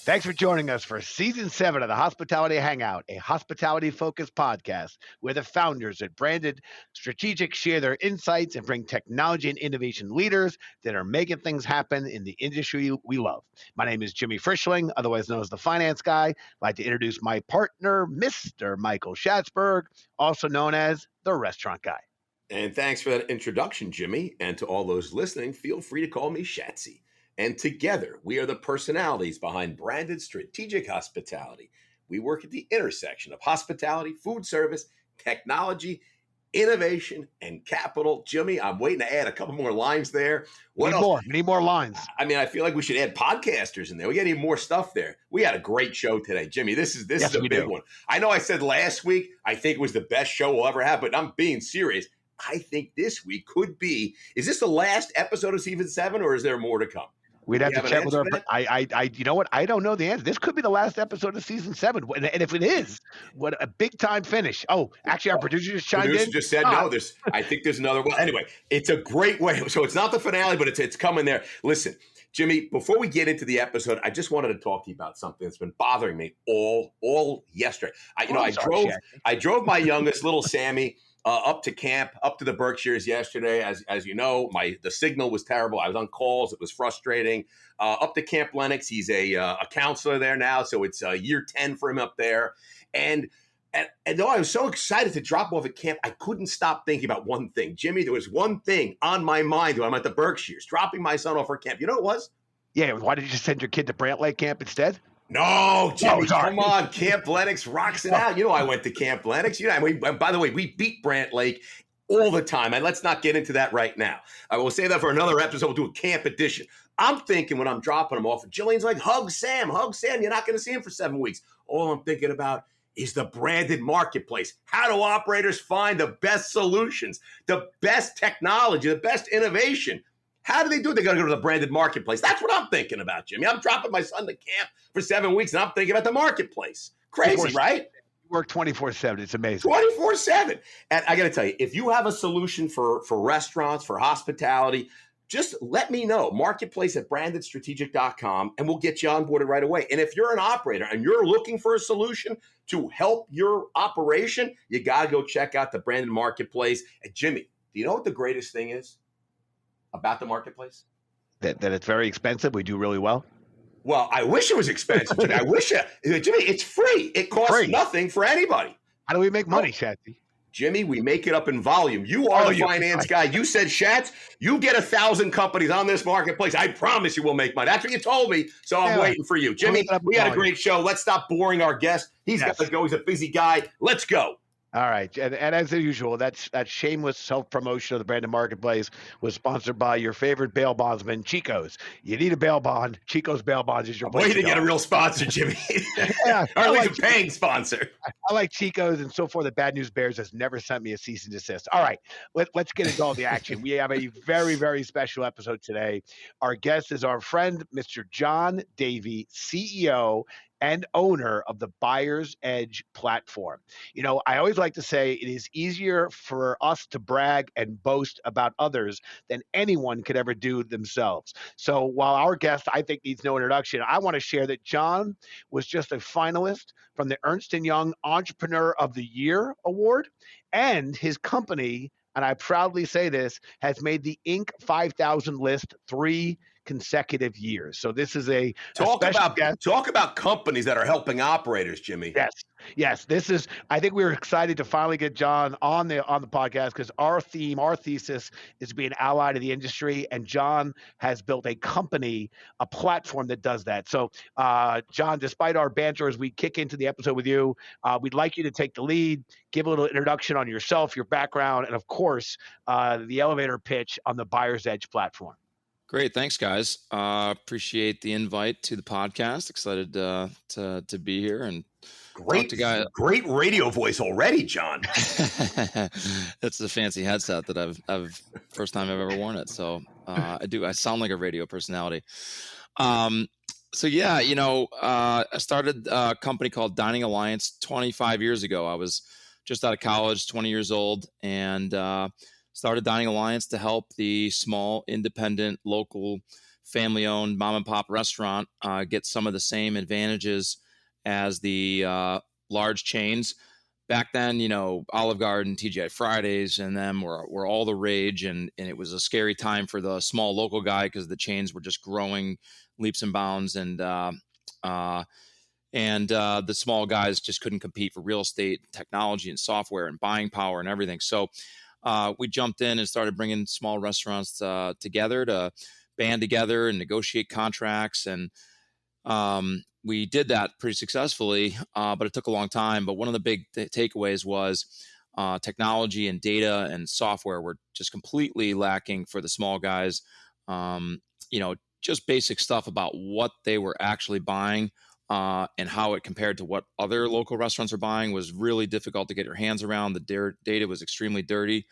Thanks for joining us for Season 7 of the Hospitality Hangout, a hospitality-focused podcast where the founders at Branded Strategic share their insights and bring technology and innovation leaders that are making things happen in the industry we love. My name is Jimmy Frischling, otherwise known as the Finance Guy. I'd like to introduce my partner, Mr. Michael Schatzberg, also known as the Restaurant Guy. And thanks for that introduction, Jimmy. And to all those listening, feel free to call me Shatsy. And together, we are the personalities behind Branded Strategic Hospitality. We work at the intersection of hospitality, food service, technology, innovation, and capital. Jimmy, I'm waiting to add a couple more lines there. What else? We need more lines. I mean, I feel like we should add podcasters in there. We got to need more stuff there. We had a great show today, Jimmy. This is a big one. I know I said last week, I think it was the best show we'll ever have, but I'm being serious. I think this week could be, is this the last episode of Season 7 or is there more to come? We'd have to check with our. You know what? I don't know the answer. This could be the last episode of Season 7, and if it is, what a big time finish! Oh, actually, our producer just chimed in. Producer just said no. I think there's another one. Anyway, it's a great way. So it's not the finale, but it's coming there. Listen, Jimmy, before we get into the episode, I just wanted to talk to you about something that's been bothering me all yesterday. I drove my youngest, little Sammy. Up to camp, up to the Berkshires yesterday. As you know, the signal was terrible. I was on calls. It was frustrating. Up to Camp Lennox. He's a counselor there now, so it's year 10 for him up there. And though I was so excited to drop off at camp, I couldn't stop thinking about one thing. Jimmy, there was one thing on my mind when I'm at the Berkshires, dropping my son off for camp. You know what it was? Yeah, why did you just send your kid to Brant Lake Camp instead? No, Jimmy, come on. Camp Lennox rocks it out. You know I went to Camp Lennox. By the way, we beat Brant Lake all the time. And let's not get into that right now. I will say that for another episode. We'll do a camp edition. I'm thinking when I'm dropping him off, Jillian's like, hug Sam. You're not going to see him for 7 weeks. All I'm thinking about is the branded marketplace. How do operators find the best solutions, the best technology, the best innovation? How do they do it? They got to go to the branded marketplace. That's what I'm thinking about, Jimmy. I'm dropping my son to camp for 7 weeks, and I'm thinking about the marketplace. Crazy, right? You work 24/7. It's amazing. 24/7. And I got to tell you, if you have a solution for restaurants, for hospitality, just let me know. Marketplace at brandedstrategic.com, and we'll get you onboarded right away. And if you're an operator and you're looking for a solution to help your operation, you got to go check out the branded marketplace. And Jimmy, do you know what the greatest thing is about the marketplace? That it's very expensive. We do really well. Well, I wish it was expensive. Jimmy. Jimmy, it's free. It costs nothing for anybody. How do we make money, Shatsy? Jimmy, we make it up in volume. You are the finance guy. You said, Shatz, you get 1,000 companies on this marketplace. I promise you will make money. That's what you told me. So I'm waiting for you. Jimmy, we had a great show. Let's stop boring our guest. He's got to go. He's a busy guy. Let's go. All right. And as usual, that shameless self-promotion of the branded marketplace was sponsored by your favorite bail bondsman, Chico's. You need a bail bond. Chico's Bail Bonds is your place. Way to get a real sponsor, Jimmy. Yeah, or at least a paying sponsor. I like Chico's, and so far the Bad News Bears has never sent me a cease and desist. All right. Let's get into all the action. We have a very, very special episode today. Our guest is our friend, Mr. John Davie, CEO and owner of the Buyer's Edge platform. You know, I always like to say it is easier for us to brag and boast about others than anyone could ever do themselves. So while our guest, I think, needs no introduction, I want to share that John was just a finalist from the Ernst & Young Entrepreneur of the Year Award, and his company, and I proudly say this, has made the Inc. 5000 list 3 consecutive years. So this is a talk about companies that are helping operators, Jimmy. Yes. This is. I think we're excited to finally get John on the podcast because our thesis is to be an ally to the industry, and John has built a company, a platform that does that. So, John, despite our banter as we kick into the episode with you, we'd like you to take the lead, give a little introduction on yourself, your background, and of course, the elevator pitch on the Buyer's Edge platform. Great. Thanks, guys. Appreciate the invite to the podcast. Excited to be here and great radio voice already, John. It's a fancy headset that I've first time I've ever worn it. So I sound like a radio personality. I started a company called Dining Alliance 25 years ago. I was just out of college, 20 years old, and started Dining Alliance to help the small, independent, local, family-owned mom and pop restaurant get some of the same advantages as the large chains. Back then, Olive Garden, TGI Fridays, and them were all the rage, and it was a scary time for the small local guy because the chains were just growing leaps and bounds, and the small guys just couldn't compete for real estate, technology, and software, and buying power, and everything. So we jumped in and started bringing small restaurants together to band together and negotiate contracts, and we did that pretty successfully, but it took a long time. But one of the big takeaways was technology and data and software were just completely lacking for the small guys. Just basic stuff about what they were actually buying and how it compared to what other local restaurants are buying was really difficult to get your hands around. The data was extremely dirty.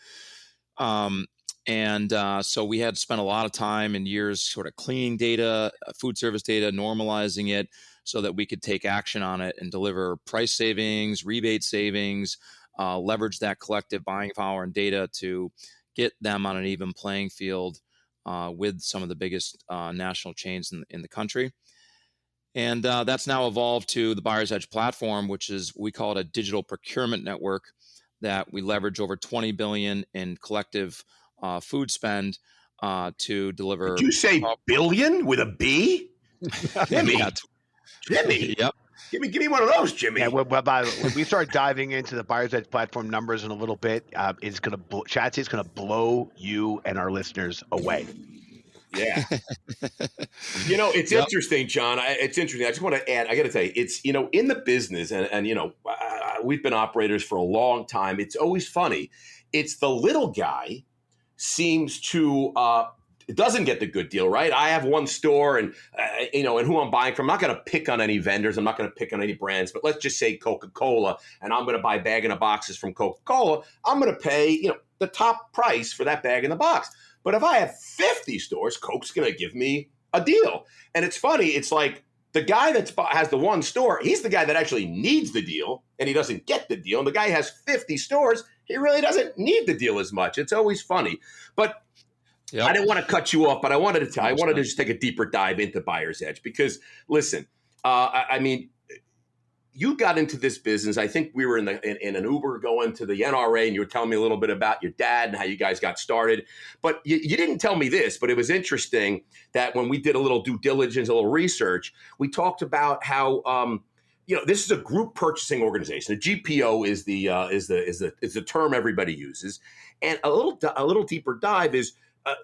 So we had to spend a lot of time and years sort of cleaning data, food service data, normalizing it so that we could take action on it and deliver price savings, rebate savings, leverage that collective buying power and data to get them on an even playing field with some of the biggest national chains in the country. And that's now evolved to the Buyer's Edge platform, which is, we call it a digital procurement network that we leverage over $20 billion in collective food spend to deliver. Did you say billion with a B? Jimmy. Jimmy. Yep. Give me one of those, Jimmy. Yeah, when we start diving into the Buyer's Edge platform numbers in a little bit, Shatsy is gonna blow you and our listeners away. Yeah. It's interesting, John. It's interesting. I just want to add, I got to tell you, it's, in the business and we've been operators for a long time. It's always funny. It's the little guy seems to, doesn't get the good deal, right? I have one store and who I'm buying from. I'm not going to pick on any vendors. I'm not going to pick on any brands, but let's just say Coca-Cola, and I'm going to buy bag in the boxes from Coca-Cola. I'm going to pay, the top price for that bag in the box. But if I have 50 stores, Coke's going to give me a deal. And it's funny. It's like the guy that has the one store, he's the guy that actually needs the deal, and he doesn't get the deal. And the guy has 50 stores, he really doesn't need the deal as much. It's always funny. But I didn't want to cut you off, but I wanted to just take a deeper dive into Buyer's Edge because, listen, you got into this business. I think we were in an Uber going to the NRA, and you were telling me a little bit about your dad and how you guys got started. But you didn't tell me this, but it was interesting that when we did a little due diligence, a little research, we talked about how this is a group purchasing organization. A GPO is the term everybody uses, and a little deeper dive is.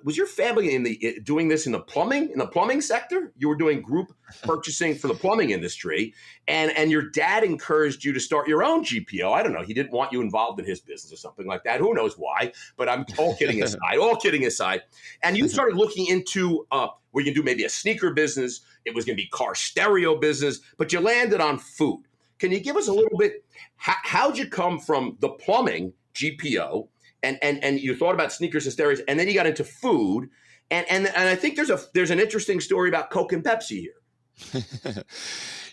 Was your family doing this in the plumbing sector? You were doing group purchasing for the plumbing industry, and your dad encouraged you to start your own GPO. I don't know. He didn't want you involved in his business or something like that. Who knows why? But I'm all kidding aside. And you started looking into where you can do maybe a sneaker business. It was going to be car stereo business, but you landed on food. Can you give us a little bit? How'd you come from the plumbing GPO? And you thought about sneakers and stereos, and then you got into food, and I think there's an interesting story about Coke and Pepsi here.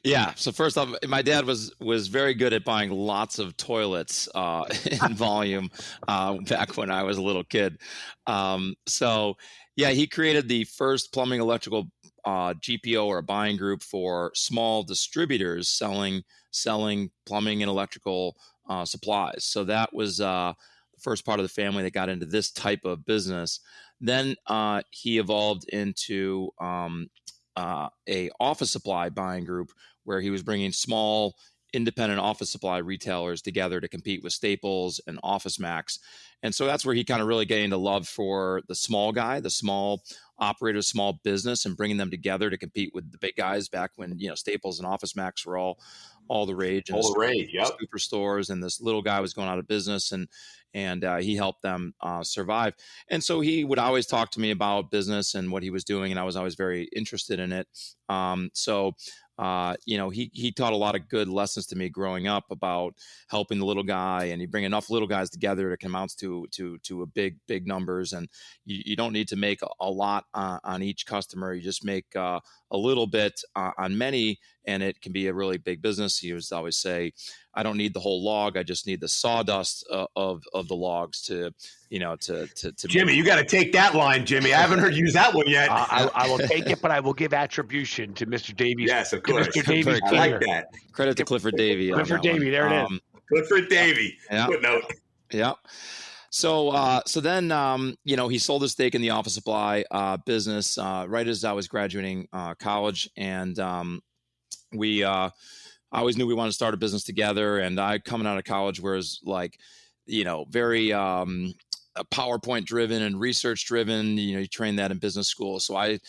Yeah. So first off, my dad was very good at buying lots of toilets in volume back when I was a little kid. He created the first plumbing electrical GPO or a buying group for small distributors selling plumbing and electrical supplies. So that was first part of the family that got into this type of business. Then he evolved into a office supply buying group where he was bringing small independent office supply retailers together to compete with Staples and Office Max. And so that's where he kind of really gained a love for the small guy, the small operator, small business, and bringing them together to compete with the big guys back when, Staples and Office Max were all the rage. All the rage, yep. Superstores, and this little guy was going out of business, and he helped them survive. And so he would always talk to me about business and what he was doing, and I was always very interested in it. He taught a lot of good lessons to me growing up about helping the little guy, and you bring enough little guys together, it amounts to a big numbers, and you don't need to make a lot on each customer. You just make a little bit on many, and it can be a really big business. He used to always say, I don't need the whole log. I just need the sawdust of the logs to Jimmy, you got to take that line, Jimmy. I haven't heard you use that one yet. I will take it, but I will give attribution to Mr. Davies. Yes, of course. Mr. Davies, I like that. Credit to Clifford Davie. Clifford Davie, there it is. Clifford Davie. Yeah. Footnote. Yeah. So then, he sold his stake in the office supply business right as I was graduating college, and I always knew we wanted to start a business together. And I, coming out of college, was like, very PowerPoint driven and research driven. You train that in business school. So my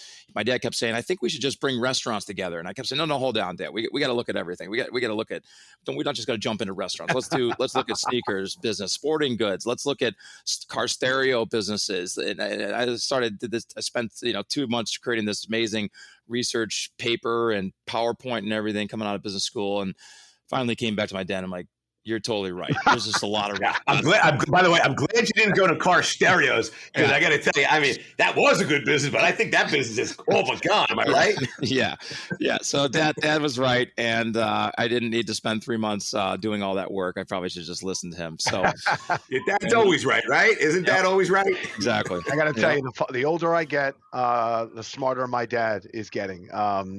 dad kept saying, I think we should just bring restaurants together. And I kept saying, no, hold on, Dad. We got to look at everything. We got to look at, we don't just got to jump into restaurants. Let's look at sneakers business, sporting goods. Let's look at car stereo businesses. And I started this. I spent 2 months creating this amazing research paper and PowerPoint and everything coming out of business school. And finally came back to my dad. I'm like, you're totally right. There's just a lot of. By the way, I'm glad you didn't go to car stereos, because I got to tell you, I mean, that was a good business, but I think that business is all but gone. Am I right? Yeah. So Dad was right, and I didn't need to spend 3 months doing all that work. I probably should just listen to him. So your dad's always right? Isn't Dad always right? Exactly. I got to tell you, the older I get, the smarter my dad is getting.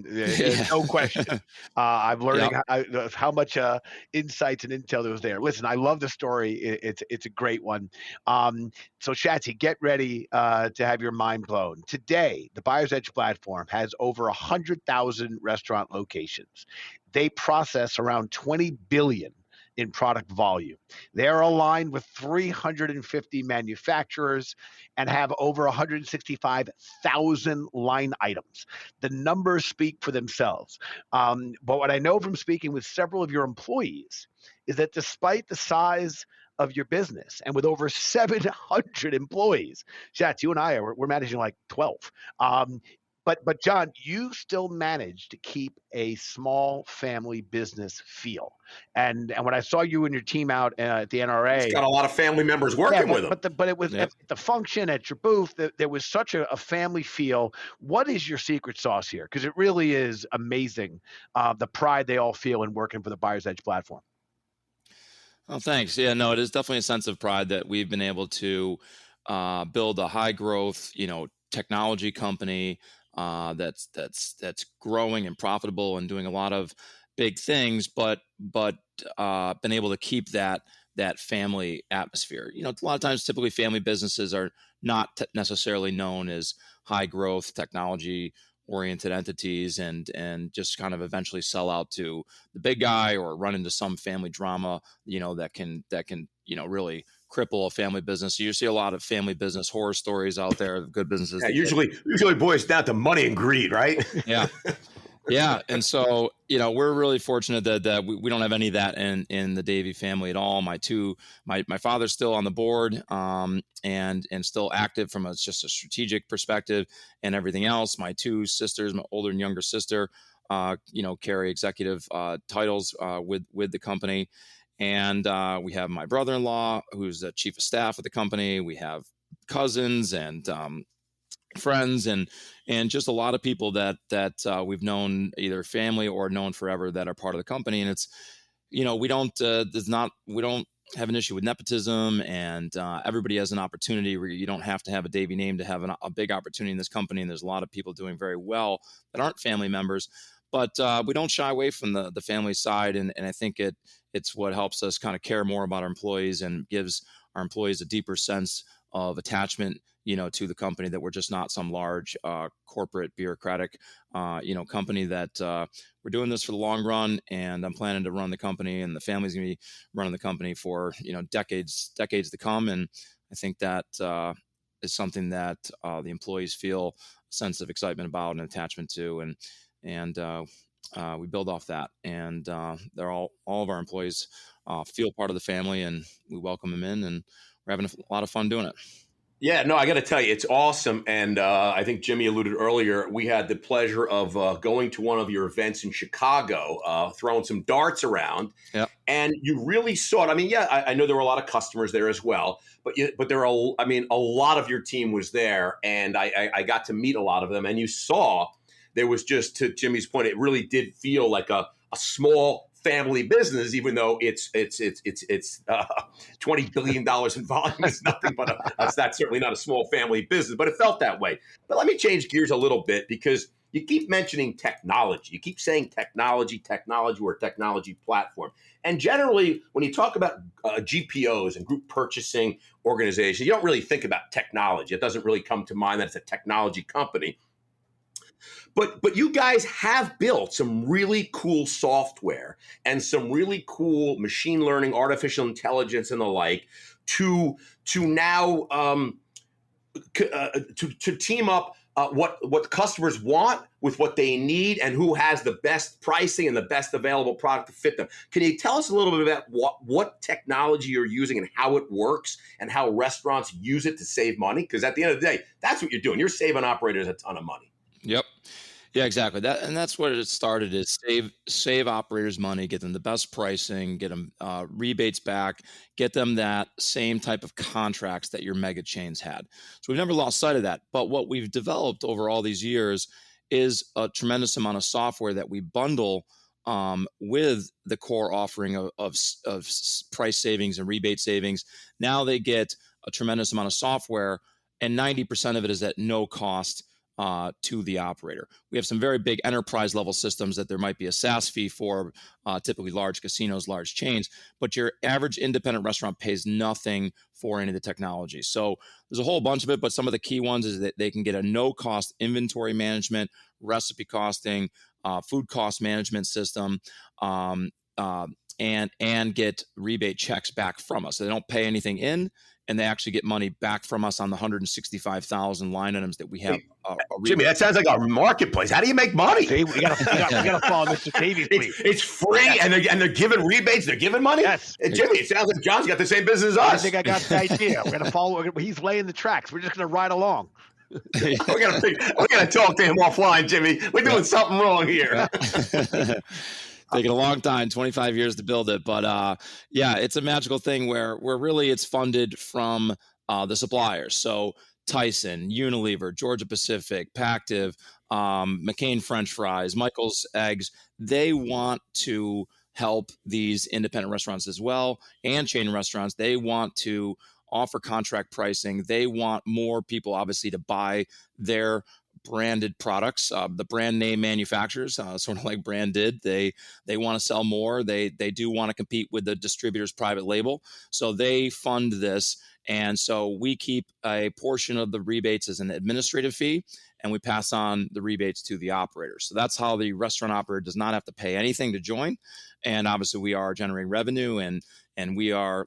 There's no question. I'm learning how much insights and intel there was there. Listen, I love the story. It's a great one. So Shatsy, get ready to have your mind blown. Today, the Buyer's Edge platform has over 100,000 restaurant locations. They process around 20 billion in product volume. They're aligned with 350 manufacturers and have over 165,000 line items. The numbers speak for themselves. But what I know from speaking with several of your employees is that despite the size of your business and with over 700 employees, Shatz, you and I we're managing like 12. But John, you still manage to keep a small family business feel. And when I saw you and your team out at the NRA, it's got a lot of family members working with them. But it was at the function at your booth. There was such a family feel. What is your secret sauce here? Because it really is amazing, the pride they all feel in working for the Buyer's Edge platform. Oh, thanks. Yeah, no, it is definitely a sense of pride that we've been able to build a high growth, technology company that's growing and profitable and doing a lot of big things, but been able to keep that family atmosphere. A lot of times, typically family businesses are not necessarily known as high growth technology oriented entities and just kind of eventually sell out to the big guy or run into some family drama, that can really cripple a family business. So you see a lot of family business horror stories out there of good businesses. Yeah, usually boils down to money and greed, right? Yeah. Yeah. And so, we're really fortunate that we don't have any of that in the Davie family at all. My father's still on the board and still active from just a strategic perspective and everything else. My two sisters, my older and younger sister, carry executive titles with the company. And we have my brother-in-law, who's the chief of staff of the company. We have cousins and friends and just a lot of people that we've known, either family or known forever, that are part of the company. And it's, we don't have an issue with nepotism, and everybody has an opportunity where you don't have to have a Davie name to have a big opportunity in this company. And there's a lot of people doing very well that aren't family members, but we don't shy away from the family side. And I think it's what helps us kind of care more about our employees and gives our employees a deeper sense of attachment, to the company, that we're just not some large corporate bureaucratic, company, that we're doing this for the long run, and I'm planning to run the company, and the family's going to be running the company for, decades to come. And I think that is something that the employees feel a sense of excitement about and attachment to. And we build off that, and they're all of our employees feel part of the family, and we welcome them in, and we're having a lot of fun doing it. Yeah, no, I got to tell you, it's awesome. And I think Jimmy alluded earlier, we had the pleasure of going to one of your events in Chicago, throwing some darts around. Yeah. And you really saw it. I mean, I know there were a lot of customers there as well, but there are, a lot of your team was there, and I got to meet a lot of them. And you saw there was, just to Jimmy's point, it really did feel like a small family business, even though it's $20 billion in volume. It's nothing but that's certainly not a small family business, but it felt that way. But let me change gears a little bit, because you keep mentioning technology. You keep saying technology, or technology platform. And generally, when you talk about GPOs and group purchasing organizations, you don't really think about technology. It doesn't really come to mind that it's a technology company. But you guys have built some really cool software and some really cool machine learning, artificial intelligence, and the like to now to team up what customers want with what they need, and who has the best pricing and the best available product to fit them. Can you tell us a little bit about what technology you're using and how it works, and how restaurants use it to save money? Because at the end of the day, that's what you're doing. You're saving operators a ton of money. Yep. Yeah, exactly. That's what it started, is save operators money, get them the best pricing, get them rebates back, get them that same type of contracts that your mega chains had. So we've never lost sight of that. But what we've developed over all these years is a tremendous amount of software that we bundle with the core offering of price savings and rebate savings. Now they get a tremendous amount of software, and 90% of it is at no cost to the operator. We have some very big enterprise level systems that there might be a SaaS fee for, typically large casinos, large chains, but your average independent restaurant pays nothing for any of the technology. So there's a whole bunch of it, but some of the key ones is that they can get a no cost inventory management, recipe costing, food cost management system, and get rebate checks back from us. So they don't pay anything in, and they actually get money back from us on the 165,000 line items that we have. Jimmy, that sounds like our marketplace. How do you make money? See, we gotta follow Mr. Davie, please. It's free, and they're giving rebates. They're giving money. Yes, Jimmy, it sounds like John's got the same business as us. I think I got the idea. We're gonna follow. He's laying the tracks. We're just gonna ride along. We're gonna talk to him offline, Jimmy. We're doing something wrong here. Taking a long time, 25 years to build it. But yeah, it's a magical thing where really it's funded from the suppliers. So Tyson, Unilever, Georgia Pacific, Pactiv, McCain French Fries, Michael's Eggs, they want to help these independent restaurants as well, and chain restaurants. They want to offer contract pricing. They want more people, obviously, to buy their branded products. The brand name manufacturers, sort of like Brand did, they want to sell more. They do want to compete with the distributor's private label. So they fund this. And so we keep a portion of the rebates as an administrative fee, and we pass on the rebates to the operator. So that's how the restaurant operator does not have to pay anything to join. And obviously we are generating revenue, and we are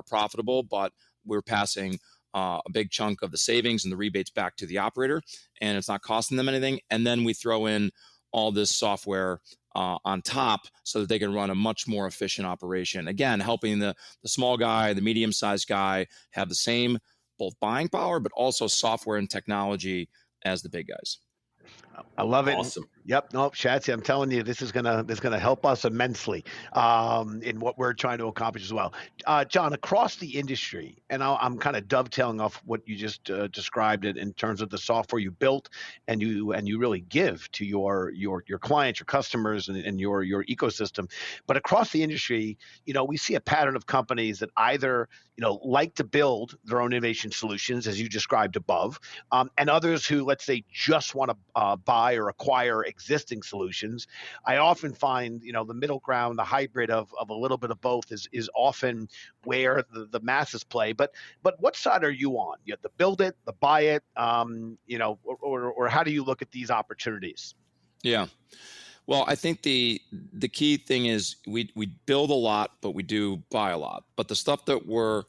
profitable, but we're passing a big chunk of the savings and the rebates back to the operator, and it's not costing them anything. And then we throw in all this software on top so that they can run a much more efficient operation. Again, helping the small guy, the medium-sized guy have the same both buying power, but also software and technology as the big guys. I love it. Awesome. Yep. Nope. Shatsy, I'm telling you, this is gonna help us immensely in what we're trying to accomplish as well. John, across the industry, and I'm kind of dovetailing off what you just described it in terms of the software you built and you really give to your clients, your customers, and your ecosystem. But across the industry, we see a pattern of companies that either like to build their own innovation solutions, as you described above, and others who, let's say, just want to buy or acquire existing solutions. I often find, the middle ground, the hybrid of a little bit of both is often where the masses play. But what side are you on? You have to build it, the buy it, or how do you look at these opportunities? Yeah. Well, I think the key thing is we build a lot, but we do buy a lot. But the stuff that we're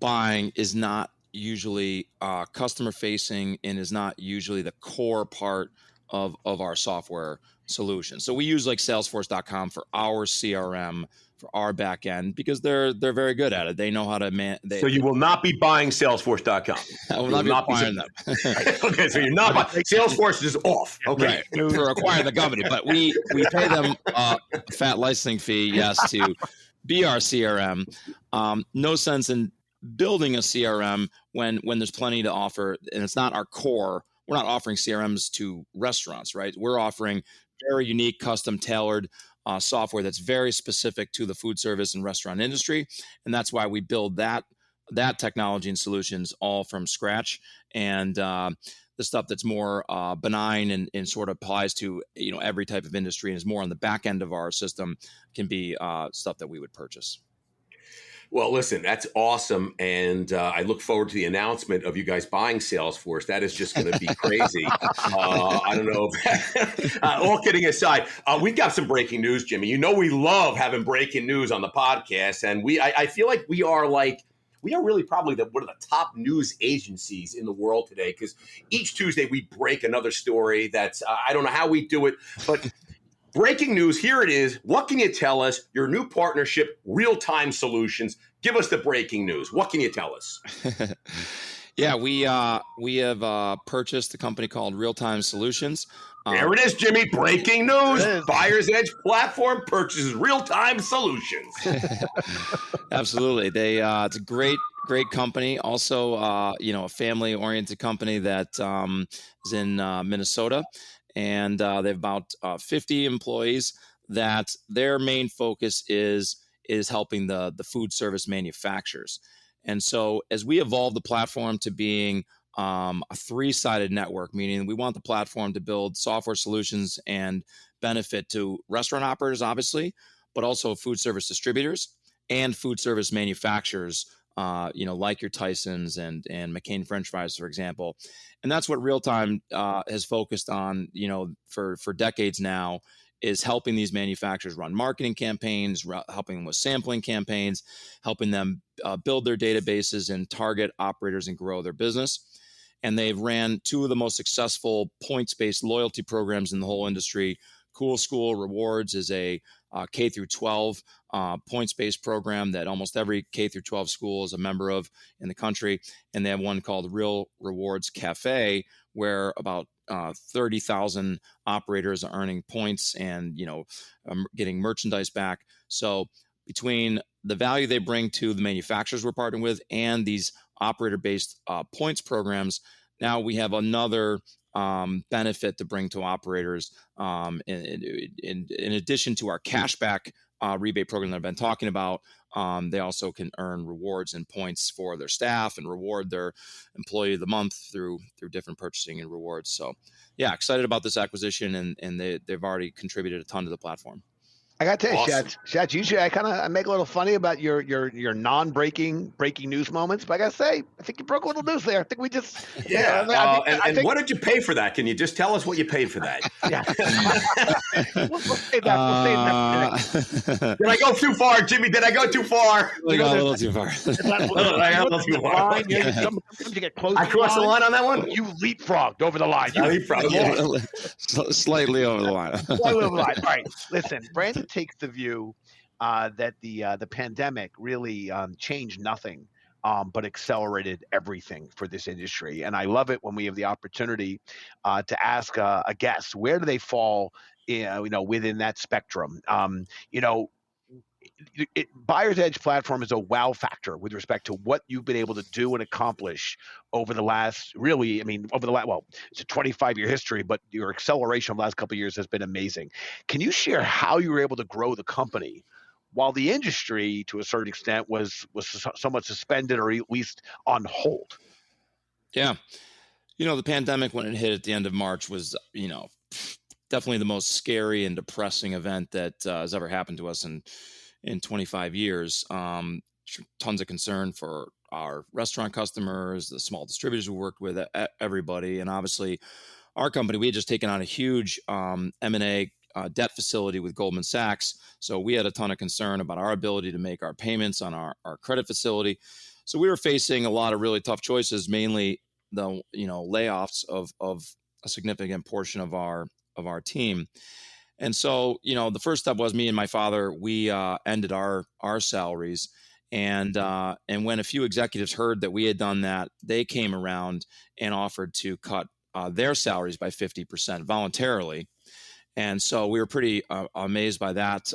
buying is not usually customer facing and is not usually the core part of our software solution. So we use like Salesforce.com for our CRM, for our back end, because they're very good at it. They know how to So you will not be buying Salesforce.com. I will not be acquiring them. Okay, so you're not buying. Salesforce is off. Okay. Right, for acquiring the company, but we pay them a fat licensing fee, yes, to be our CRM. No sense in building a CRM when there's plenty to offer, and it's not our core. We're not offering CRMs to restaurants, right? We're offering very unique, custom tailored software that's very specific to the food service and restaurant industry. And that's why we build that technology and solutions all from scratch. And the stuff that's more benign and sort of applies to every type of industry and is more on the back end of our system can be stuff that we would purchase. Well, listen, that's awesome. And I look forward to the announcement of you guys buying Salesforce. That is just going to be crazy. I don't know. All kidding aside, we've got some breaking news, Jimmy. We love having breaking news on the podcast. And I feel like we are really probably one of the top news agencies in the world today, because each Tuesday we break another story that's, I don't know how we do it, but breaking news, here it is. What can you tell us? Your new partnership, Real-Time Solutions. Give us the breaking news. What can you tell us? Yeah, we have purchased a company called Real-Time Solutions. There it is, Jimmy. Breaking news. Buyer's Edge platform purchases Real-Time Solutions. Absolutely. It's a great company. Also, a family-oriented company that is in Minnesota. And they have about 50 employees that their main focus is helping the food service manufacturers. And so as we evolve the platform to being a three-sided network, meaning we want the platform to build software solutions and benefit to restaurant operators, obviously, but also food service distributors and food service manufacturers, like your Tysons and McCain French fries, for example. And that's what Real-Time has focused on, for decades now, is helping these manufacturers run marketing campaigns, helping them with sampling campaigns, helping them build their databases and target operators and grow their business. And they've ran two of the most successful points-based loyalty programs in the whole industry. Cool School Rewards is a K through 12 points-based program that almost every K through 12 school is a member of in the country. And they have one called Real Rewards Cafe, where about 30,000 operators are earning points and getting merchandise back. So between the value they bring to the manufacturers we're partnering with and these operator-based points programs, now we have another benefit to bring to operators. In addition to our cashback rebate program that I've been talking about, they also can earn rewards and points for their staff and reward their employee of the month through different purchasing and rewards. So, yeah, excited about this acquisition, and they've already contributed a ton to the platform. I got to tell you, Awesome. Shatz, usually I make a little funny about your breaking news moments, but I got to say, I think you broke a little news there. I think we just I think, what did you pay for that? Can you just tell us what you paid for that? Yeah. we'll say that. Did I go too far, Jimmy? Did I go too far? I got a little too far. I got a little too far. Sometimes you get close. I crossed the line on that one. You leapfrogged over the line. Slightly over the line. Slightly over the line. All right. Listen, Brandon takes the view that the pandemic really changed nothing but accelerated everything for this industry. And I love it when we have the opportunity to ask a guest, where do they fall within that spectrum? Buyer's Edge platform is a wow factor with respect to what you've been able to do and accomplish over the last, it's a 25-year history, but your acceleration of the last couple of years has been amazing. Can you share how you were able to grow the company while the industry, to a certain extent, was somewhat suspended or at least on hold? Yeah. The pandemic, when it hit at the end of March, was, definitely the most scary and depressing event that has ever happened to us in 25 years. Tons of concern for our restaurant customers, the small distributors we worked with, everybody. And obviously our company, we had just taken on a huge M&A debt facility with Goldman Sachs. So we had a ton of concern about our ability to make our payments on our credit facility. So we were facing a lot of really tough choices, mainly the layoffs of a significant portion of our team. And so, the first step was me and my father, we ended our salaries. And when a few executives heard that we had done that, they came around and offered to cut their salaries by 50% voluntarily. And so we were pretty amazed by that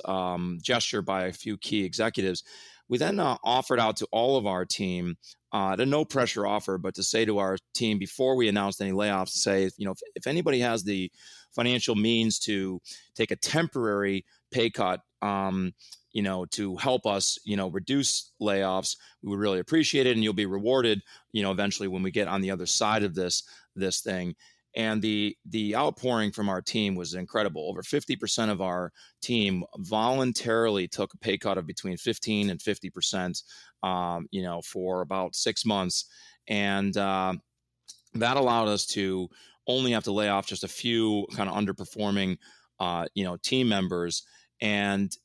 gesture by a few key executives. we then offered out to all of our team a no pressure offer, but to say to our team before we announced any layoffs, to say, if anybody has the financial means to take a temporary pay cut, to help us, reduce layoffs, we would really appreciate it. And you'll be rewarded, eventually when we get on the other side of this thing. And the outpouring from our team was incredible. Over 50% of our team voluntarily took a pay cut of between 15 and 50%, for about 6 months. And that allowed us to only have to lay off just a few kind of underperforming, team members. And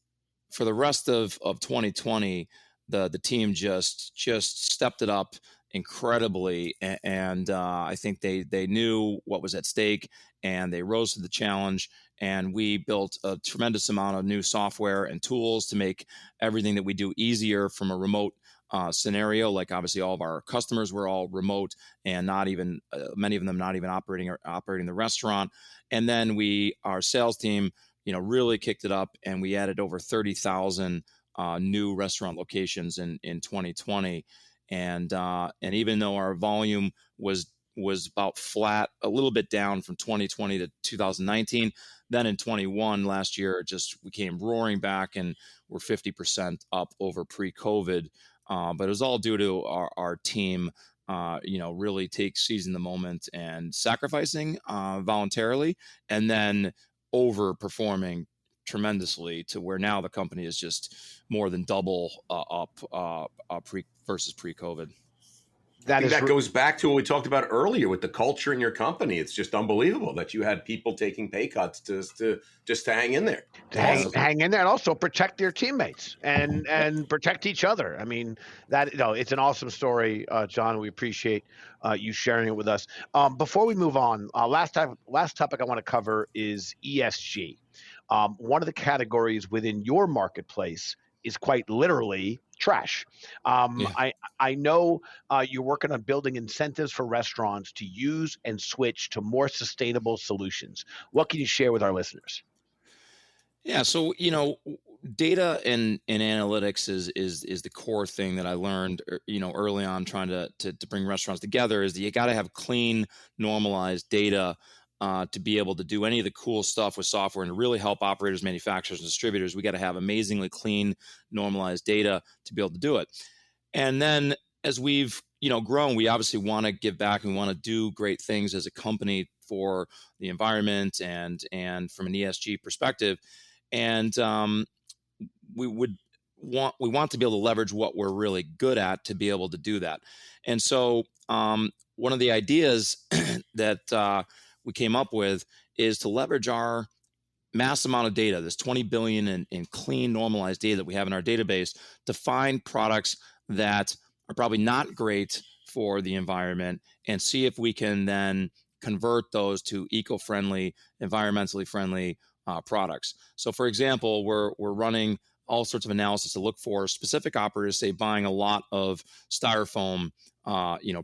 for the rest of 2020, the team just stepped it up incredibly, and I think they knew what was at stake, and they rose to the challenge. And we built a tremendous amount of new software and tools to make everything that we do easier from a remote scenario. Like, obviously, all of our customers were all remote, and not even many of them not even operating the restaurant. And then our sales team, really kicked it up, and we added over 30,000 new restaurant locations in 2020. And even though our volume was about flat, a little bit down from 2020 to 2019, then in 21 last year, we came roaring back, and we're 50% up over pre-COVID. But it was all due to our team, really seizing the moment and sacrificing voluntarily, and then overperforming tremendously to where now the company is just more than double up versus pre-COVID. I think that goes back to what we talked about earlier with the culture in your company. It's just unbelievable that you had people taking pay cuts just to hang in there. Hang in there, and also protect your teammates and protect each other. I mean, it's an awesome story, John. We appreciate you sharing it with us. Before we move on, last topic I want to cover is ESG. One of the categories within your marketplace is quite literally trash. I know you're working on building incentives for restaurants to use and switch to more sustainable solutions. What can you share with our listeners? Yeah, so data and analytics is the core thing that I learned early on, trying to bring restaurants together, is that you got to have clean, normalized data to be able to do any of the cool stuff with software and to really help operators, manufacturers, and distributors. We got to have amazingly clean, normalized data to be able to do it. And then as we've grown, we obviously want to give back, and we want to do great things as a company for the environment and from an ESG perspective. And we want to be able to leverage what we're really good at to be able to do that. And so one of the ideas that we came up with is to leverage our mass amount of data, this 20 billion in clean, normalized data that we have in our database, to find products that are probably not great for the environment, and see if we can then convert those to eco-friendly, environmentally friendly products. So, for example, we're running all sorts of analysis to look for specific operators, say, buying a lot of styrofoam,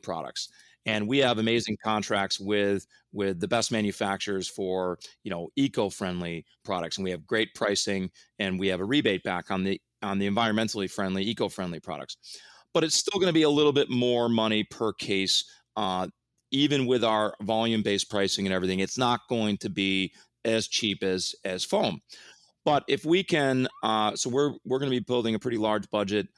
products. And we have amazing contracts with the best manufacturers for, eco-friendly products. And we have great pricing, and we have a rebate back on the environmentally friendly, eco-friendly products. But it's still going to be a little bit more money per case. Even with our volume-based pricing and everything, it's not going to be as cheap as foam. But if we can, so we're going to be building a pretty large budget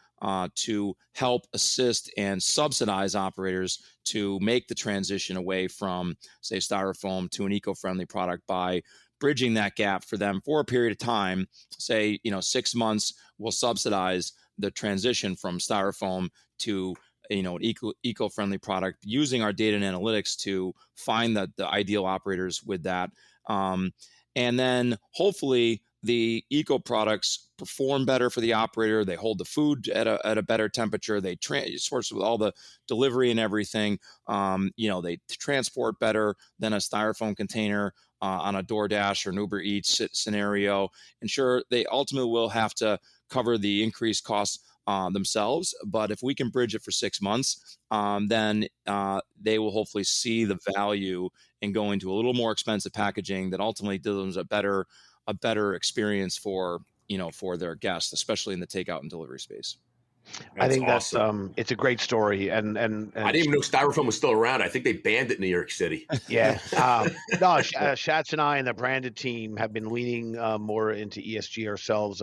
to help assist and subsidize operators to make the transition away from, say, styrofoam to an eco-friendly product by bridging that gap for them for a period of time. Say, 6 months, we'll subsidize the transition from styrofoam to an eco-friendly product, using our data and analytics to find the ideal operators with that. And then hopefully the eco products perform better for the operator. They hold the food at a better temperature. They source with all the delivery and everything. They transport better than a styrofoam container on a DoorDash or an Uber Eats scenario. And sure, they ultimately will have to cover the increased costs themselves. But if we can bridge it for 6 months, then they will hopefully see the value in going to a little more expensive packaging that ultimately delivers a better experience for their guests, especially in the takeout and delivery space. I That's think that's awesome. it's a great story, and I didn't even know styrofoam was still around. I think they banned it in New York City. yeah. No, Schatz and I and the branded team have been leaning more into ESG ourselves.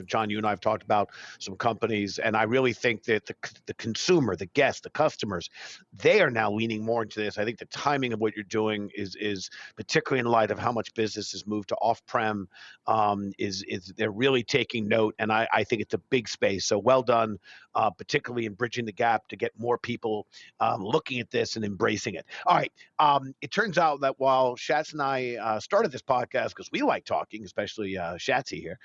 John, you and I have talked about some companies, and I really think that the consumer, the guest, the customers, they are now leaning more into this. I think the timing of what you're doing is particularly in light of how much business has moved to off-prem, is they're really taking note, and I think it's a big space. So well done, particularly in bridging the gap to get more people looking at this and embracing it. All right. It turns out that while Schatz and I started this podcast because we like talking, especially Shatsy here,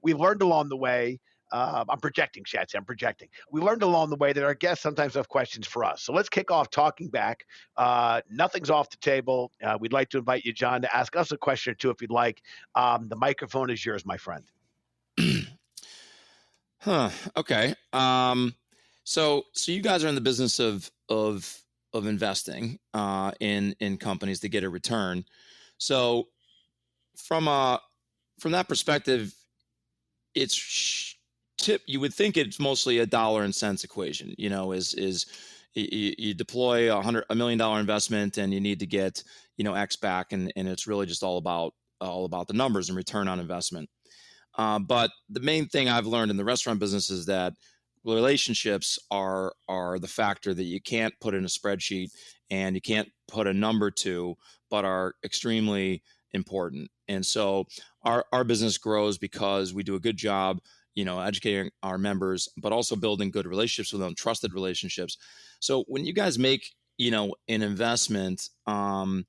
we learned along the way. I'm projecting, Shatsy. I'm projecting. We learned along the way that our guests sometimes have questions for us. So let's kick off talking back. Nothing's off the table. We'd like to invite you, John, to ask us a question or two if you'd like. The microphone is yours, my friend. Okay. So you guys are in the business of investing in companies to get a return. So from that perspective, you would think it's mostly a dollar and cents equation. You deploy $100 million investment and you need to get X back, and it's really just all about the numbers and return on investment. But the main thing I've learned in the restaurant business is that relationships are the factor that you can't put in a spreadsheet and you can't put a number to, but are extremely important. And so our business grows because we do a good job, educating our members, but also building good relationships with them, trusted relationships. So when you guys make, an investment, and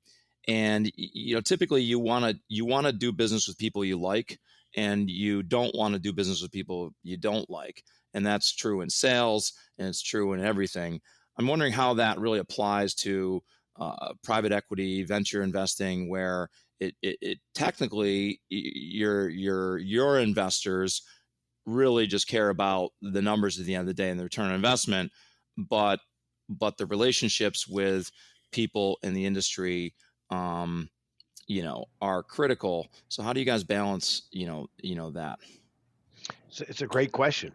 typically you want to do business with people you like, and you don't want to do business with people you don't like. And that's true in sales, and it's true in everything. I'm wondering how that really applies to private equity, venture investing, where it technically your investors really just care about the numbers at the end of the day and the return on investment, but the relationships with people in the industry, are critical. So how do you guys balance, that? It's a great question.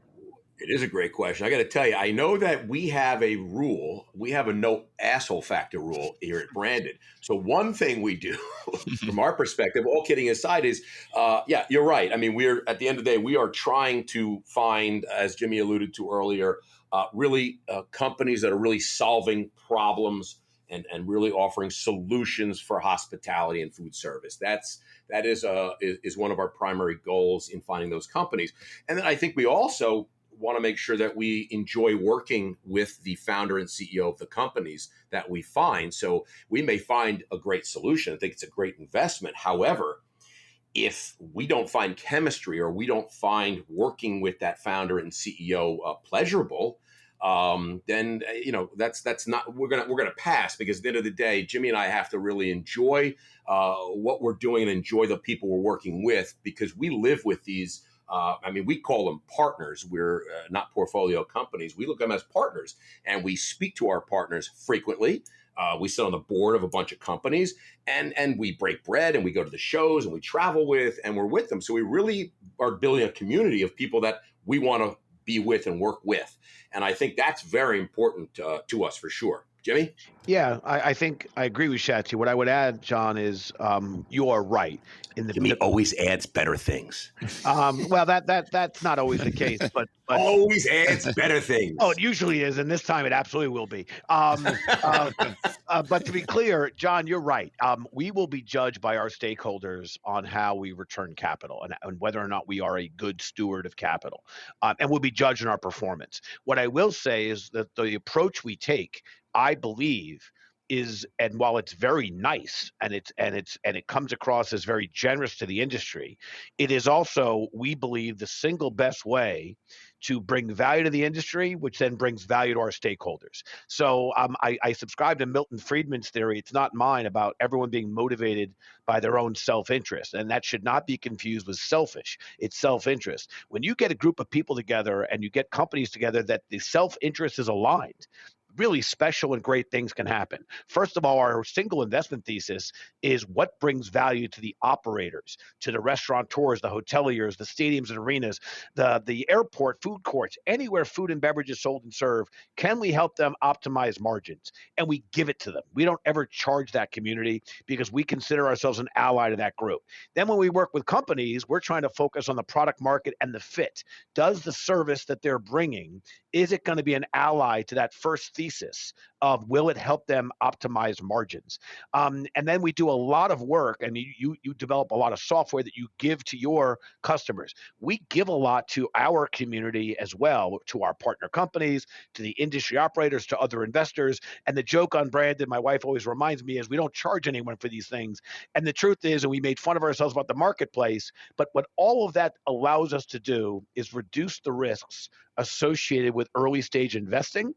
It is a great question. I got to tell you, I know that we have a rule. We have a no asshole factor rule here at Branded. So one thing we do from our perspective, all kidding aside, is, yeah, you're right. I mean, we're at the end of the day, we are trying to find, as Jimmy alluded to earlier, really companies that are really solving problems and really offering solutions for hospitality and food service. That is one of our primary goals in finding those companies. And then I think we also want to make sure that we enjoy working with the founder and CEO of the companies that we find. So we may find a great solution. I think it's a great investment. However, if we don't find chemistry or we don't find working with that founder and CEO pleasurable, then that's not we're gonna pass, because at the end of the day, Jimmy and I have to really enjoy what we're doing and enjoy the people we're working with, because we live with these. We call them partners. We're not portfolio companies. We look at them as partners, and we speak to our partners frequently. We sit on the board of a bunch of companies, and we break bread, and we go to the shows, and we travel with, and we're with them. So we really are building a community of people that we want to be with and work with. And I think that's very important to us for sure. Jimmy? Yeah, I think I agree with Shatsy. What I would add, John, is you are right. Jimmy always adds better things. Well, that's not always the case, but always adds better things. Oh, it usually is, and this time it absolutely will be. But to be clear, John, you're right. We will be judged by our stakeholders on how we return capital and whether or not we are a good steward of capital, and we'll be judged on our performance. What I will say is that the approach we take, I believe, is, and while it's very nice and it comes across as very generous to the industry, it is also, we believe, the single best way to bring value to the industry, which then brings value to our stakeholders. So I subscribe to Milton Friedman's theory. It's not mine, about everyone being motivated by their own self-interest. And that should not be confused with selfish. It's self-interest. When you get a group of people together and you get companies together that the self-interest is aligned, really special and great things can happen. First of all, our single investment thesis is what brings value to the operators, to the restaurateurs, the hoteliers, the stadiums and arenas, the airport, food courts, anywhere food and beverage is sold and served. Can we help them optimize margins? And we give it to them. We don't ever charge that community because we consider ourselves an ally to that group. Then when we work with companies, we're trying to focus on the product market and the fit. Does the service that they're bringing, is it going to be an ally to that first thesis of will it help them optimize margins? And then we do a lot of work, and you develop a lot of software that you give to your customers. We give a lot to our community as well, to our partner companies, to the industry operators, to other investors. And the joke on Brandon, my wife always reminds me, is we don't charge anyone for these things. And the truth is, and we made fun of ourselves about the marketplace, but what all of that allows us to do is reduce the risks associated with early stage investing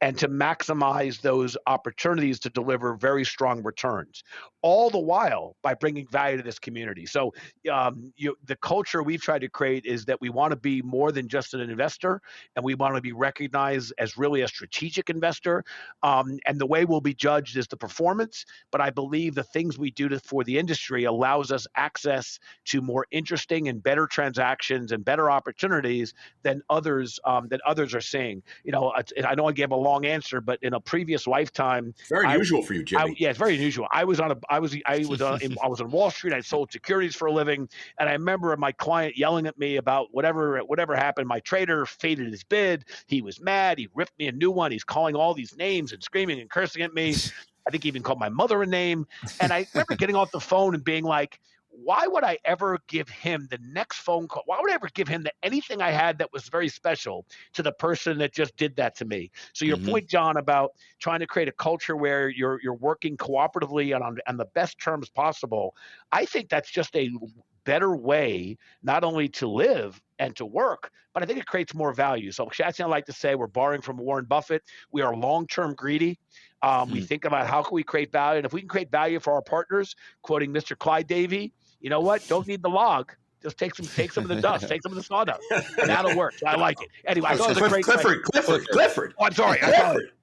and to maximize those opportunities to deliver very strong returns, all the while by bringing value to this community. So the culture we've tried to create is that we want to be more than just an investor, and we want to be recognized as really a strategic investor. And the way we'll be judged is the performance, but I believe the things we do for the industry allows us access to more interesting and better transactions and better opportunities than others are seeing. I know I gave a long answer, but in a previous lifetime, Very unusual for you, Jimmy. Yeah, it's very unusual. I was on Wall Street. I sold securities for a living, and I remember my client yelling at me about whatever happened. My trader faded his bid. He was mad. He ripped me a new one. He's calling all these names and screaming and cursing at me. I think he even called my mother a name. And I remember getting off the phone and being like, why would I ever give him the next phone call? Why would I ever give him anything I had that was very special to the person that just did that to me? So your point, John, about trying to create a culture where you're working cooperatively and on the best terms possible, I think that's just a better way not only to live and to work, but I think it creates more value. So Schatzberg, I like to say, we're borrowing from Warren Buffett. We are long-term greedy. We think about how can we create value, and if we can create value for our partners, quoting Mr. Clyde Davie, you know what? Don't need the log. Just take some of the dust, take some of the sawdust, and that'll work. So I like it. Anyway, I thought it was a great Clifford. Oh, I'm sorry.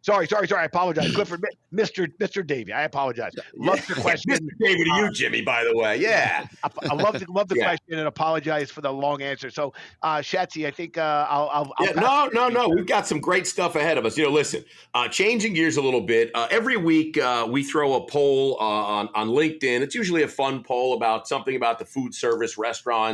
Sorry. I apologize. Clifford, Mr. Davie. I apologize. Love your question. Mr. Davie to you, Jimmy, by the way. Yeah. I love the question and apologize for the long answer. So, Shatsy, I think I'll No. We've got some great stuff ahead of us. Listen, changing gears a little bit. Every week we throw a poll on LinkedIn. It's usually a fun poll about something about the food service restaurant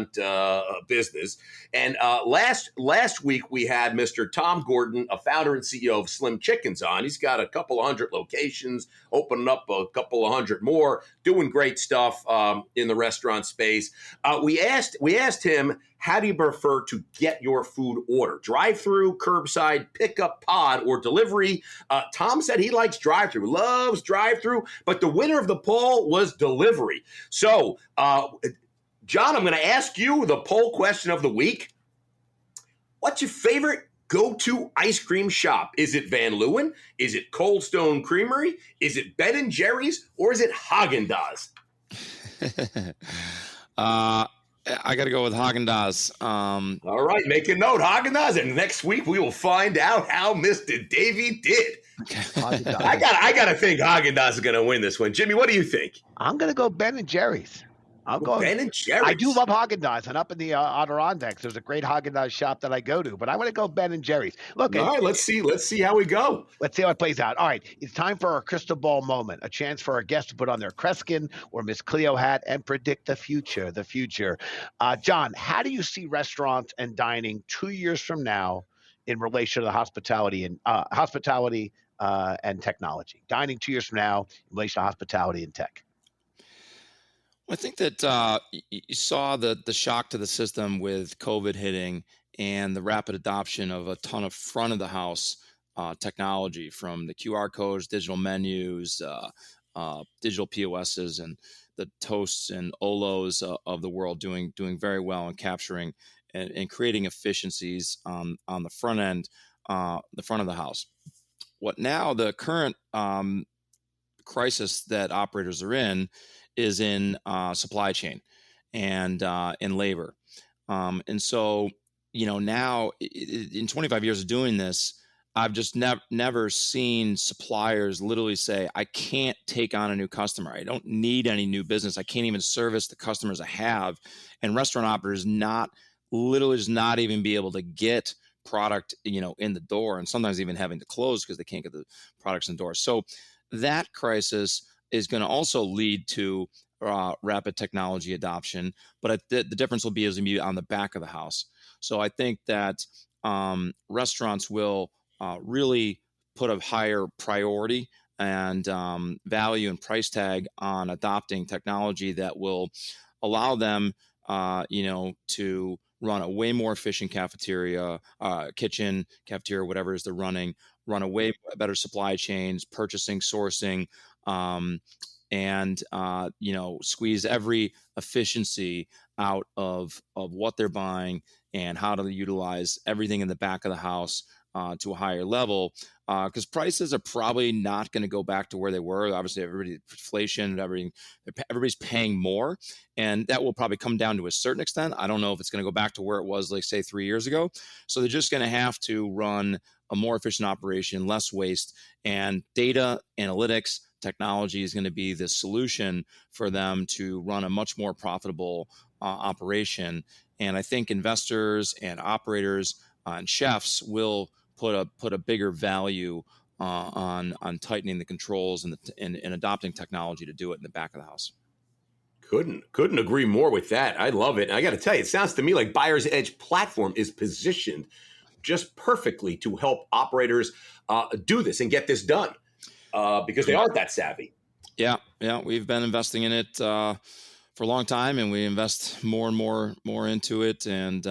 business. And last week we had Mr. Tom Gordon, a founder and CEO of Slim Chickens, on. He's got a couple of 100 locations, opening up a couple of 100 more, doing great stuff in the restaurant space. We asked him, how do you prefer to get your food ordered? Drive-through, curbside, pickup, pod, or delivery? Tom said he likes drive-through, loves drive-through, but the winner of the poll was delivery. So, John, I'm going to ask you the poll question of the week. What's your favorite go-to ice cream shop? Is it Van Leeuwen? Is it Cold Stone Creamery? Is it Ben & Jerry's? Or is it Haagen-Dazs? I got to go with Haagen-Dazs. All right, make a note, Haagen-Dazs. And next week we will find out how Mr. Davie did. I got to think Haagen-Dazs is going to win this one. Jimmy, what do you think? I'm going to go Ben & Jerry's. I'll go Ben & Jerry's. I do love Haagen-Dazs, and up in the Adirondacks, there's a great Haagen-Dazs shop that I go to. But I want to go Ben & Jerry's. Look, all right, let's see how we go. Let's see how it plays out. All right, it's time for our crystal ball moment, a chance for our guests to put on their Kreskin or Miss Cleo hat and predict the future. John, how do you see restaurants and dining 2 years from now in relation to the hospitality and technology? Dining 2 years from now in relation to hospitality and tech. I think that you saw the shock to the system with COVID hitting and the rapid adoption of a ton of front of the house technology, from the QR codes, digital menus, digital POSs, and the Toasts and Olos of the world doing very well and capturing and creating efficiencies on the front end, the front of the house. What now the current crisis that operators are in is in supply chain and in labor. And so, now in 25 years of doing this, I've just never seen suppliers literally say, I can't take on a new customer. I don't need any new business. I can't even service the customers I have. And restaurant operators literally just not even be able to get product, in the door, and sometimes even having to close because they can't get the products in the door. So that crisis is going to also lead to rapid technology adoption, but the difference will be on the back of the house. So I think that restaurants will really put a higher priority and value and price tag on adopting technology that will allow them, to run a way more efficient kitchen, cafeteria, whatever it is they're running, run a way better supply chains, purchasing, sourcing, and squeeze every efficiency out of what they're buying and how to utilize everything in the back of the house to a higher level, because prices are probably not going to go back to where they were. Obviously, inflation, everybody's paying more, and that will probably come down to a certain extent. I don't know if it's going to go back to where it was, like, say, 3 years ago. So they're just going to have to run a more efficient operation, less waste, and data analytics technology is going to be the solution for them to run a much more profitable operation. And I think investors and operators and chefs will put a bigger value on tightening the controls and adopting technology to do it in the back of the house. Couldn't agree more with that. I love it. And I got to tell you, it sounds to me like Buyer's Edge platform is positioned just perfectly to help operators do this and get this done because they aren't that savvy. Yeah, we've been investing in it for a long time, and we invest more and more into it. And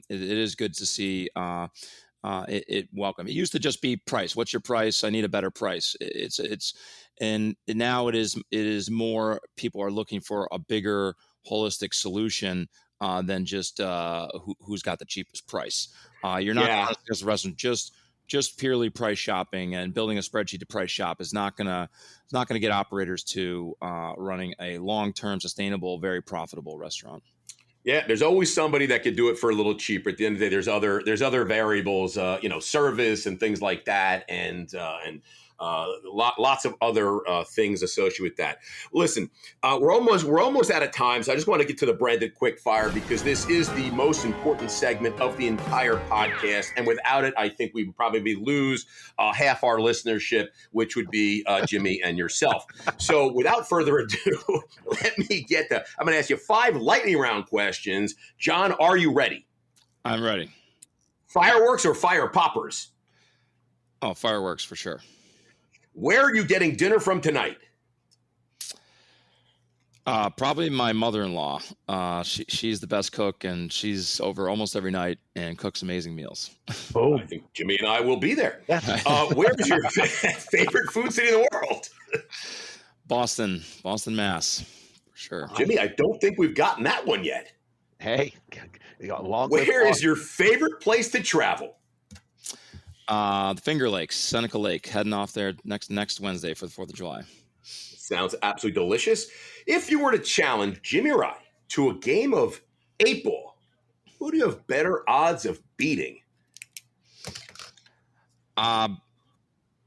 it is good to see it welcome. It used to just be price. What's your price? I need a better price. And now it is more people are looking for a bigger holistic solution than just who's got the cheapest price. You're not as a restaurant just purely price shopping and building a spreadsheet to price shop is not gonna get operators to running a long-term, sustainable, very profitable restaurant. Yeah, there's always somebody that could do it for a little cheaper. At the end of the day, there's other variables, service and things like that, and lots of other things associated with that. Listen, we're almost out of time, so I just want to get to the branded quick fire because this is the most important segment of the entire podcast, and without it, I think we would probably lose half our listenership, which would be Jimmy and yourself. So, without further ado, I'm going to ask you 5 lightning round questions. John, are you ready? I'm ready. Fireworks or fire poppers? Oh, fireworks for sure. Where are you getting dinner from tonight? Probably my mother-in-law. She's the best cook, and she's over almost every night and cooks amazing meals. Oh, I think Jimmy and I will be there. Where's your favorite food city in the world? Boston, Mass, for sure. Jimmy, I don't think we've gotten that one yet. Hey, you got a long. Where is your favorite place to travel? The Finger Lakes, Seneca Lake, heading off there next Wednesday for the 4th of July. Sounds absolutely delicious. If you were to challenge Jimmy or I to a game of 8-ball, who do you have better odds of beating?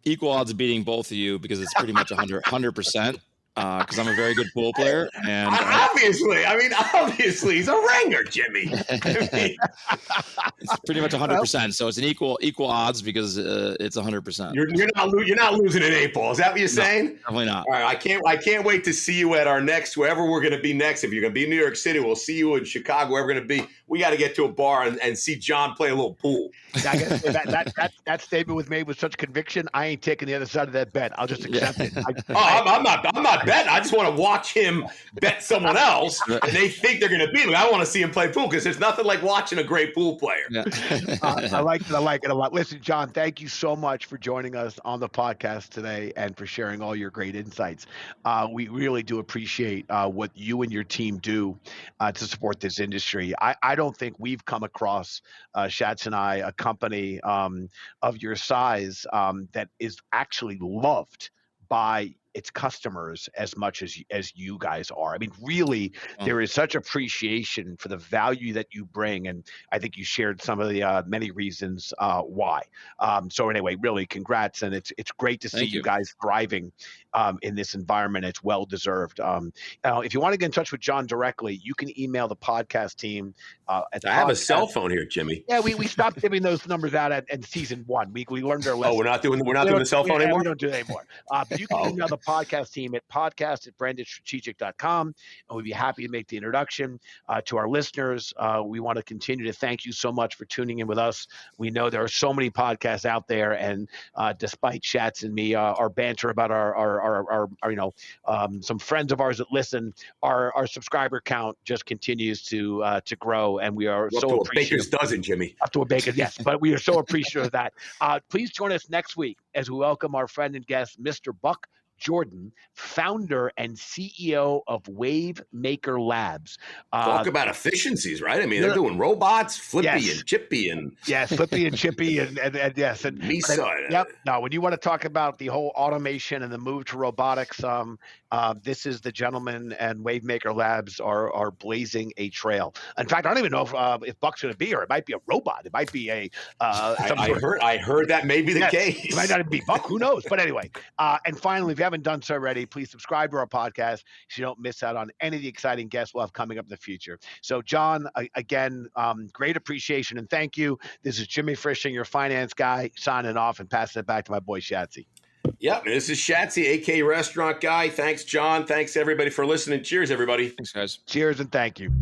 Equal odds of beating both of you because it's pretty much 100%. Because I'm a very good pool player, and obviously, he's a ringer, Jimmy. It's pretty much 100%. So it's an equal odds because it's 100%. You're not losing an 8-ball. Is that what you're saying? Definitely not. All right, I can't wait to see you at our next, wherever we're going to be next. If you're going to be in New York City, we'll see you in Chicago, wherever we're going to be. We got to get to a bar and see John play a little pool. I guess that statement was made with such conviction. I ain't taking the other side of that bet. I'll just accept it. I'm not betting. I just want to watch him bet someone else, and they think they're going to beat him. I want to see him play pool because there's nothing like watching a great pool player. Yeah. I like it a lot. Listen, John, thank you so much for joining us on the podcast today and for sharing all your great insights. We really do appreciate what you and your team do to support this industry. I don't think we've come across, Schatz and I, a company of your size that is actually loved by its customers as much as you guys are. I mean, really, Oh, there is such appreciation for the value that you bring, and I think you shared some of the many reasons why. So anyway, really, congrats, and it's great to see thank you you. guys thriving in this environment. It's well deserved. If you want to get in touch with John directly, you can email the podcast team at I have a cell podcast. phone here, Jimmy. Yeah, we stopped giving those numbers out at season 1. We learned our Oh, lesson. we're not doing We the cell phone anymore. we don't do that anymore. But you can Oh, email okay. the podcast team at podcast@brandedstrategic.com, and we'd be happy to make the introduction to our listeners. We want to continue to thank you so much for tuning in with us. We know there are so many podcasts out there, and despite Schatz and me, our banter about our some friends of ours that listen, our subscriber count just continues to grow, and we are We're up so to a appreciative. baker's dozen, Jimmy. Up to a bacon, yes, but we are so appreciative of that. Please join us next week as we welcome our friend and guest, Mr. Buck Jordan, founder and CEO of Wave Maker Labs. Talk about efficiencies, right? I mean, they're Yeah. doing robots, Flippy Yes. and Chippy and Yes, Flippy and Chippy and yes. And Misa. yep. No, when you want to talk about the whole automation and the move to robotics, this is the gentleman, and Wavemaker Labs are blazing a trail. In fact, I don't even know if Buck's going to be here. It might be a robot. It might be a I heard that may be the Yes, case. it might not even be Buck. Who knows? But anyway, and finally, if you haven't done so already, please subscribe to our podcast so you don't miss out on any of the exciting guests we'll have coming up in the future. So, John, again, great appreciation and thank you. This is Jimmy Frischling, your finance guy, signing off and passing it back to my boy Schatzy. Yep, this is Shatsy, aka Restaurant Guy. Thanks, John. Thanks, everybody, for listening. Cheers, everybody. Thanks, guys. Cheers and thank you.